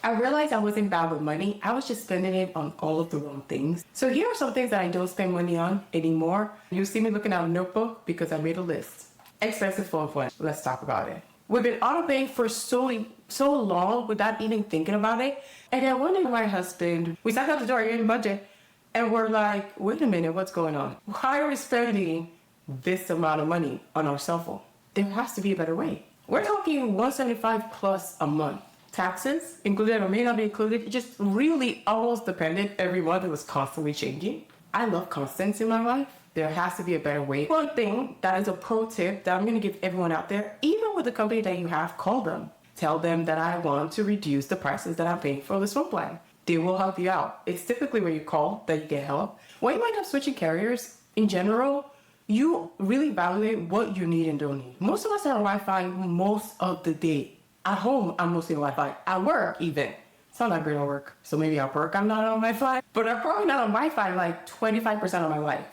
I realized I wasn't bad with money. I was just spending it on all of the wrong things. So here are some things that I don't spend money on anymore. You see me looking at a notebook because I made a list. Expensive phone plan. Let's talk about it. We've been auto paying for so long without even thinking about it. And then one day my husband, we sat at the door in budget and we're like, wait a minute, what's going on? Why are we spending this amount of money on our cell phone? There has to be a better way. We're talking $175 plus a month. Taxes included or may not be included, it just really almost depended every month. It was constantly changing. I love constants in my life. There has to be a better way. One thing that is a pro tip that I'm going to give everyone out there, even with the company that you have, call them. Tell them that I want to reduce the prices that I'm paying for this phone plan. They will help you out. It's typically when you call that you get help. When you might have switching carriers, in general, you really evaluate what you need and don't need. Most of us are on Wi-Fi most of the day. At home, I'm mostly on Wi-Fi. At work, even. It's not that great at work. So maybe at work, I'm not on Wi-Fi. But I'm probably not on Wi-Fi like 25% of my life.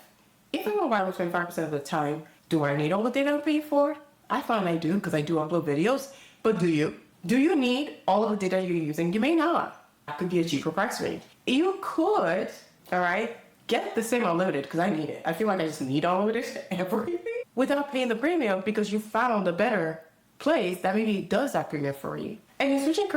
If I'm on Wi-Fi 25% of the time, do I need all the data I'm paying for? I find I do because I do upload videos. But do you? Do you need all of the data you're using? You may not. That could be a cheaper price range. You could, all right, get the same unlimited because I need it. I feel like I just need unlimited everything without paying the premium because you found a better place that maybe does that premium for you. And in switching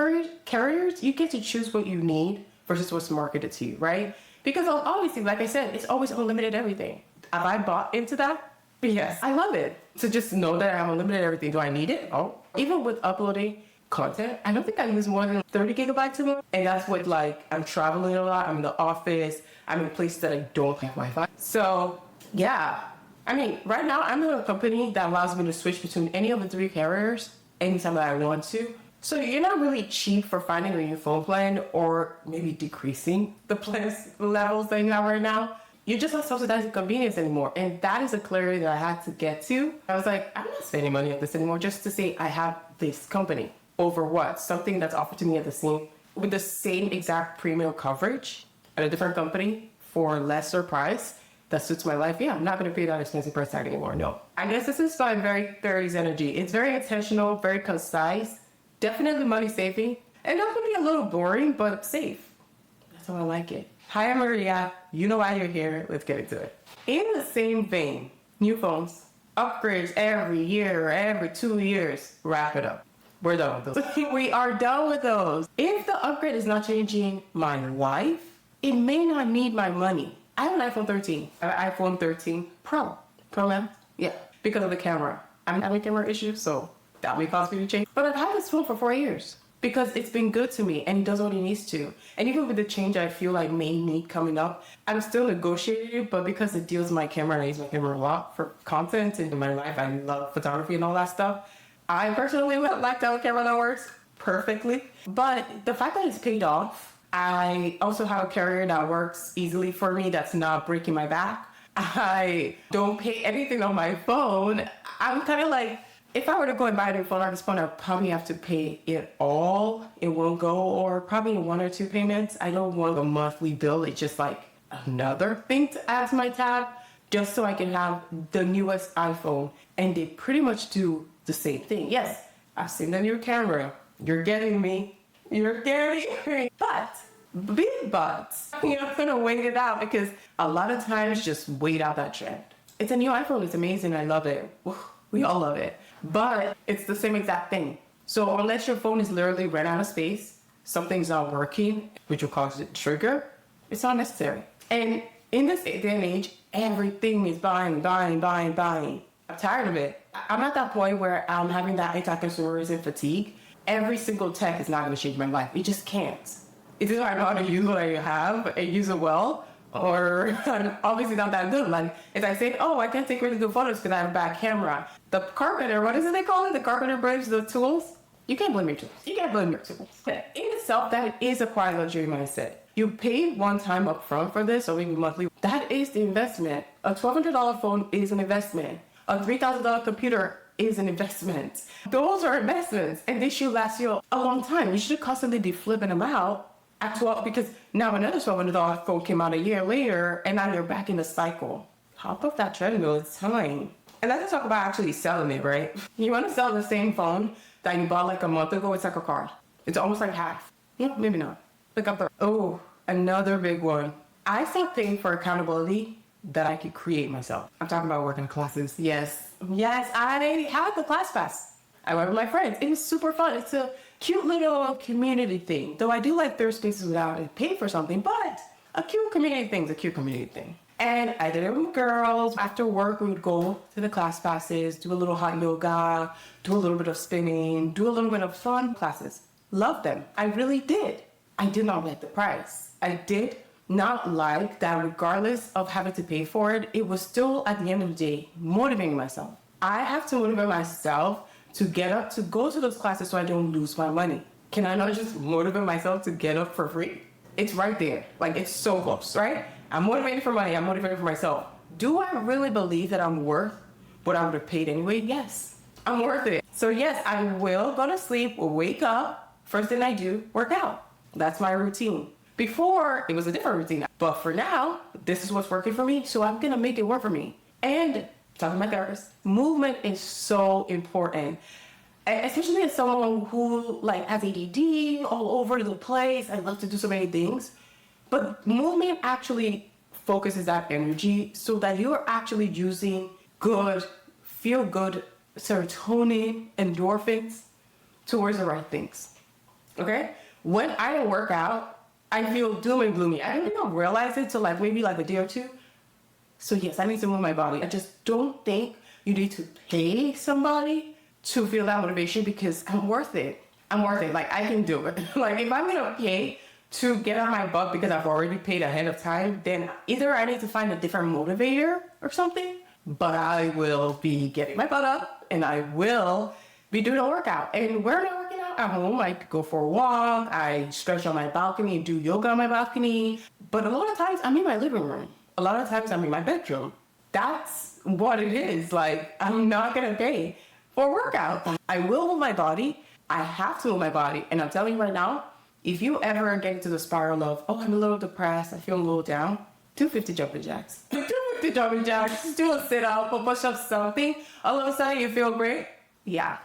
carriers, you get to choose what you need versus what's marketed to you, right? Because obviously, like I said, it's always unlimited everything. Have I bought into that? Yes, I love it. So just know that I have unlimited everything. Do I need it? Oh, even with uploading content, I don't think I use more than 30 gigabytes a month. And that's with like, I'm traveling a lot, I'm in the office, I'm in places that I don't have Wi-Fi. So yeah, I mean, right now I'm in a company that allows me to switch between any of the 3 carriers anytime that I want to. So you're not really cheap for finding a new phone plan or maybe decreasing the plan levels that you have right now. You're just not subsidizing convenience anymore. And that is a clarity that I had to get to. I was like, I'm not spending money on this anymore just to say I have this company. Over what? Something that's offered to me with the same exact premium coverage at a different company for lesser price that suits my life. Yeah, I'm not going to pay that expensive price tag anymore. No. I guess this is my very 30s energy. It's very intentional, very concise, definitely money saving, and that could be a little boring, but safe. That's how I like it. Hi, I'm Maria. You know why you're here. Let's get into it. In the same vein, new phones, upgrades every year or every 2 years. Wrap it up. We're done with those. We are done with those. If the upgrade is not changing my life, it may not need my money. I have an iPhone 13. I have an iPhone 13 Pro. Pro Max? Yeah. Because of the camera. I'm having camera issues, so that may cause me to change. But I've had this phone for 4 years because it's been good to me and it does what it needs to. And even with the change I feel like may need coming up, I'm still negotiating, but because it deals with my camera and I use my camera a lot for content and in my life, I love photography and all that stuff. I personally would like to have a camera that works perfectly. But the fact that it's paid off, I also have a carrier that works easily for me that's not breaking my back. I don't pay anything on my phone. I'm kind of like, if I were to go and buy a new phone on this phone, I'd probably have to pay it all in one go or probably in 1 or 2 payments. I don't want a monthly bill. It's just like another thing to add to my tab just so I can have the newest iPhone. And they pretty much do the same thing. Yes, I've seen the new camera. You're getting me. You're getting me. But, big buts. You're gonna wait it out because a lot of times just wait out that trend. It's a new iPhone. It's amazing. I love it. We all love it. But it's the same exact thing. So unless your phone is literally ran out of space, something's not working, which will cause it to trigger, it's not necessary. And in this day and age, everything is buying. I'm tired of it. I'm at that point where I'm having that anti-consumerism fatigue. Every single tech is not going to change my life. It just can't. It's either I know how to use what I have and use it well, or I'm obviously not that good. Like, if I say, oh, I can't take really good photos because I have a bad camera. The carpenter, what is it they call it? The carpenter brings the tools. You can't blame your tools. You can't blame your tools. In itself, that is a quiet luxury mindset. You pay one time up front for this, or maybe monthly. That is the investment. A $1,200 phone is an investment. A $3,000 computer is an investment. Those are investments, and they should last you a long time. You should constantly be flipping them out at 12, because now another $1,200 phone came out a year later, and now you're back in the cycle. Hop off that treadmill, it's time. And let's talk about actually selling it, right? You want to sell the same phone that you bought like a month ago, it's like a car. It's almost like half. Yeah, maybe not. Look up the. Oh, another big one. I start paying for accountability that I could create myself. I'm talking about working classes. Yes. Yes, I had the class pass. I went with my friends. It was super fun. It's a cute little community thing. Though I do like third spaces without it paying for something, but a cute community thing is a cute community thing. And I did it with girls. After work, we would go to the class passes, do a little hot yoga, do a little bit of spinning, do a little bit of fun classes. Loved them. I really did. I did not like the price. I did not like that regardless of having to pay for it, it was still at the end of the day motivating myself. I have to motivate myself to get up to go to those classes so I don't lose my money. Can I not just motivate myself to get up for free? It's right there. Like, it's so close, right? I'm motivated for money. I'm motivated for myself. Do I really believe that I'm worth what I would have paid anyway? Yes, I'm worth it. So yes, I will go to sleep, wake up. First thing I do, work out. That's my routine. Before, it was a different routine. But for now, this is what's working for me. So I'm going to make it work for me. And talking to my therapist, movement is so important. Especially as someone who has ADD all over the place. I love to do so many things. But movement actually focuses that energy so that you're actually using good, feel good serotonin, endorphins towards the right things. Okay? When I don't work out, I feel doom and gloomy. I didn't even realize it till maybe a day or two. So yes, I need to move my body. I just don't think you need to pay somebody to feel that motivation because I'm worth it. I'm worth it. I can do it. If I'm gonna pay to get on my butt because I've already paid ahead of time, then either I need to find a different motivator or something, but I will be getting my butt up and I will be doing a workout. And where am I working out? At home. I go for a walk. I stretch on my balcony and do yoga on my balcony. But a lot of times I'm in my living room. A lot of times I'm in my bedroom. That's what it is. I'm not going to pay for a workout. I will move my body. I have to move my body. And I'm telling you right now, if you ever get into the spiral of, I'm a little depressed, I feel a little down, do 50 jumping jacks. Do 50 jumping jacks, do a sit-up, a push-up, something. All of a sudden you feel great. Yeah.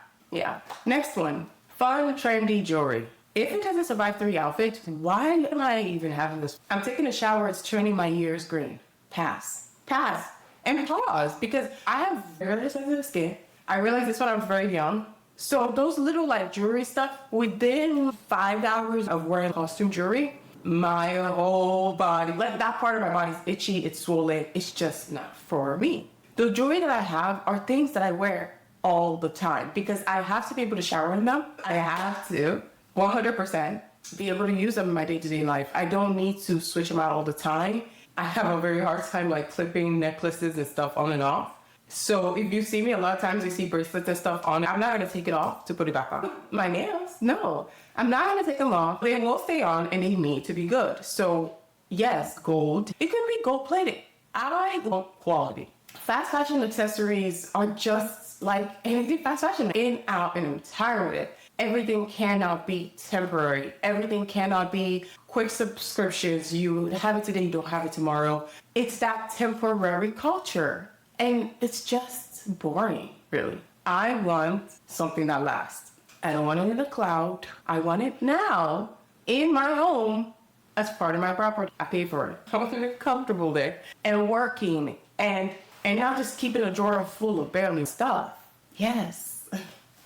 Next one, fun, trendy jewelry. If it doesn't survive 3 outfits, why am I even having this? I'm taking a shower, it's turning my ears green. Pass. And pause, because I have very sensitive skin. I realized this when I was very young. So those little jewelry stuff, within 5 hours of wearing costume jewelry, my whole body, that part of my body is itchy, it's swollen, it's just not for me. The jewelry that I have are things that I wear all the time because I have to be able to shower in them. I have to 100% be able to use them in my day-to-day life. I don't need to switch them out all the time. I have a very hard time clipping necklaces and stuff on and off. So if you see me, a lot of times you see bracelets and stuff on. I'm not going to take it off to put it back on. My nails, no. I'm not going to take them off. They will stay on and they need to be good. So yes, gold. It can be gold plated. I want quality. Fast fashion accessories are just anything fast fashion. In, out, and I'm tired of it. Everything cannot be temporary. Everything cannot be quick subscriptions. You have it today, you don't have it tomorrow. It's that temporary culture. And it's just boring, really. I want something that lasts. I don't want it in the cloud. I want it now in my home as part of my property. I pay for it. I want to be comfortable there and working and not just keeping a drawer full of barely stuff. Yes.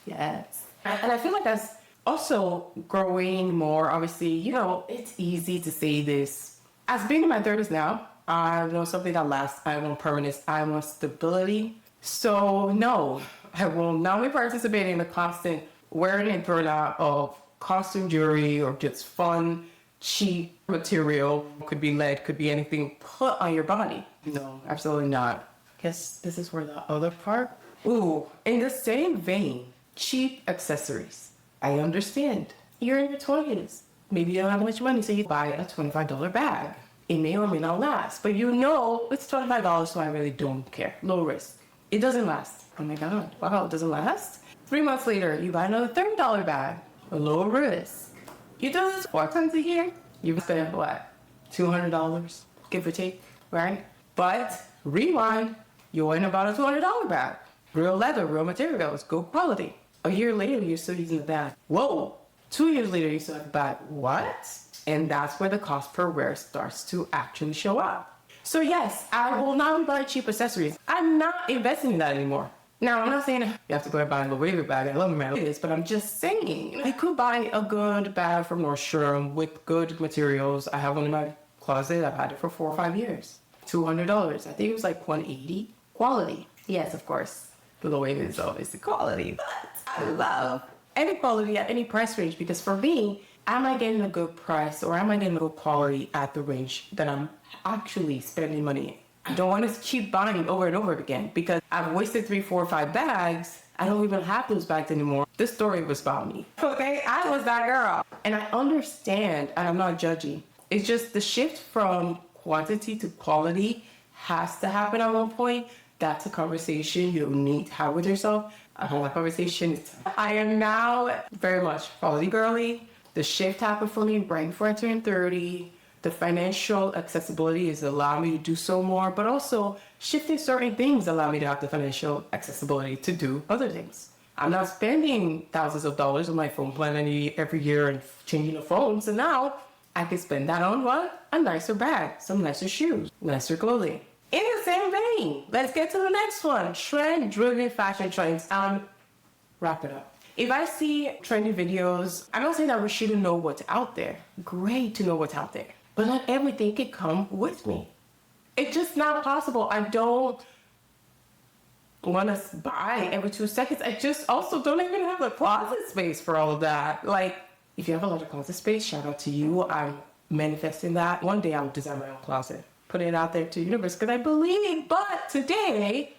And I feel like that's also growing more. Obviously, it's easy to say this. As being in my 30s now, I know something that lasts. I want permanence. I want stability. So no, I will not be participating in the constant wearing and burnout of costume jewelry or just fun, cheap material. Could be lead, could be anything put on your body. No, absolutely not. Guess this is where the other part. Ooh, in the same vein, cheap accessories. I understand. You're in your 20s. Maybe you don't have much money, so you buy a $25 bag. It may or may not last, but it's $25, so I really don't care. Low risk. It doesn't last. Oh my God. Wow, it doesn't last? 3 months later, you buy another $30 bag. Low risk. You do this 4 times a year, you spend what? $200, give or take, right? But rewind, you're in about a $200 bag. Real leather, real materials, good quality. A year later, you're still using the bag. Whoa, 2 years later, you still have to buy what? And that's where the cost per wear starts to actually show up. So yes, I will not buy cheap accessories. I'm not investing in that anymore. Now, I'm not saying you have to go and buy a Louis Vuitton bag. I love my Louis, but I'm just saying I could buy a good bag from Nordstrom with good materials. I have one in my closet. I've had it for 4 or 5 years. $200. I think it was like $180. Quality. Yes, of course. The Louis Vuitton is always the quality, but I love any quality at any price range, because for me, am I getting a good price or am I getting a good quality at the range that I'm actually spending money in? I don't want to keep buying over and over again because I've wasted 3, 4, 5 bags. I don't even have those bags anymore. This story was about me. Okay, I was that girl. And I understand, and I'm not judging. It's just the shift from quantity to quality has to happen at one point. That's a conversation you need to have with yourself. I hold that conversation. I am now very much quality girly. The shift happened for me right before I turned 30. The financial accessibility is allowing me to do so more, but also shifting certain things allow me to have the financial accessibility to do other things. I'm not spending thousands of dollars on my phone plan every year and changing the phone. So now I can spend that on what? A nicer bag, some nicer shoes, nicer clothing. In the same vein, let's get to the next one. Trend-driven fashion trends. Wrap it up. If I see trendy videos, I'm not saying that we shouldn't know what's out there. Great to know what's out there. But not everything can come with me. It's just not possible. I don't want to buy every 2 seconds. I just also don't even have the closet space for all of that. Like, if you have a lot of closet space, shout out to you. I'm manifesting that. One day I'll design my own closet. Put it out there to the universe because I believe. But today,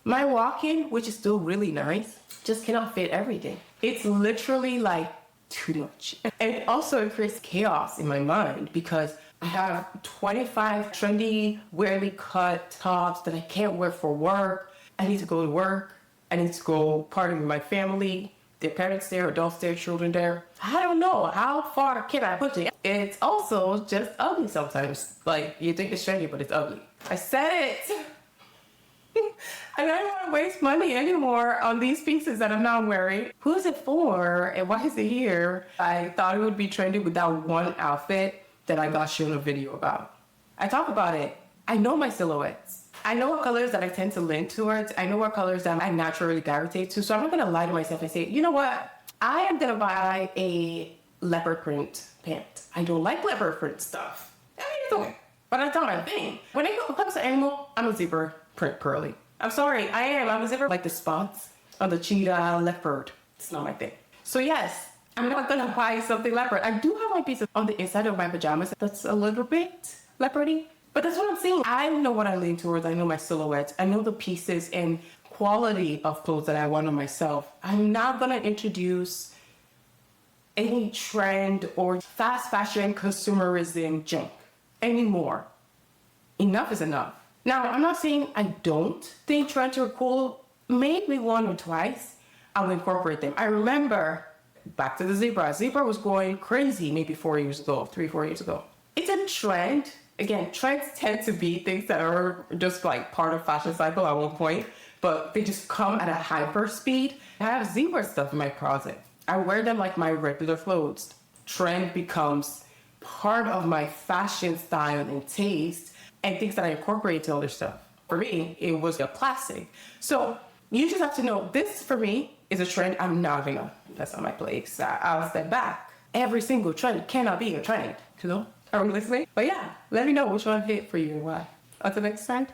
my walk-in, which is still really nice, just cannot fit everything. It's literally like too much. And it also creates chaos in my mind because I have 25 trendy, weirdly cut tops that I can't wear for work. I need to go to work. I need to go party with my family. Their parents there, adults there, children there. I don't know. How far can I push it? It's also just ugly sometimes. Like, you think it's trendy, but it's ugly. I said it. And I don't want to waste money anymore on these pieces that I'm not wearing. Who's it for and why is it here? I thought it would be trendy with that one outfit that I got shown a video about. I talk about it. I know my silhouettes. I know what colors that I tend to lean towards. I know what colors that I naturally gravitate to. So I'm not going to lie to myself and say, you know what? I am going to buy a leopard print pant. I don't like leopard print stuff. I mean, it's okay. But that's not my thing. When it comes to animal, I'm a zebra print girly. I'm sorry, I am. I'm a zebra. Like the spots on the cheetah leopard. It's not my thing. So yes, I'm not gonna buy something leopard. I do have my pieces on the inside of my pajamas that's a little bit leopardy. But that's what I'm saying. I know what I lean towards. I know my silhouettes. I know the pieces and quality of clothes that I want on myself. I'm not gonna introduce any trend or fast fashion consumerism junk anymore. Enough is enough. Now, I'm not saying I don't think trends are cool. Maybe 1 or twice, I'll incorporate them. I remember, back to the zebra. Zebra was going crazy maybe 4 years ago, 3, 4 years ago. It's a trend. Again, trends tend to be things that are just like part of fashion cycle at one point, but they just come at a hyper speed. I have zebra stuff in my closet. I wear them like my regular clothes. Trend becomes part of my fashion style and taste, and things that I incorporate to other stuff. For me, it was a classic. So you just have to know this for me is a trend. I'm not gonna, that's not my place. I'll step back. Every single trend cannot be a trend, you know? Are we listening? But yeah, let me know which one hit for you and why. Until next time.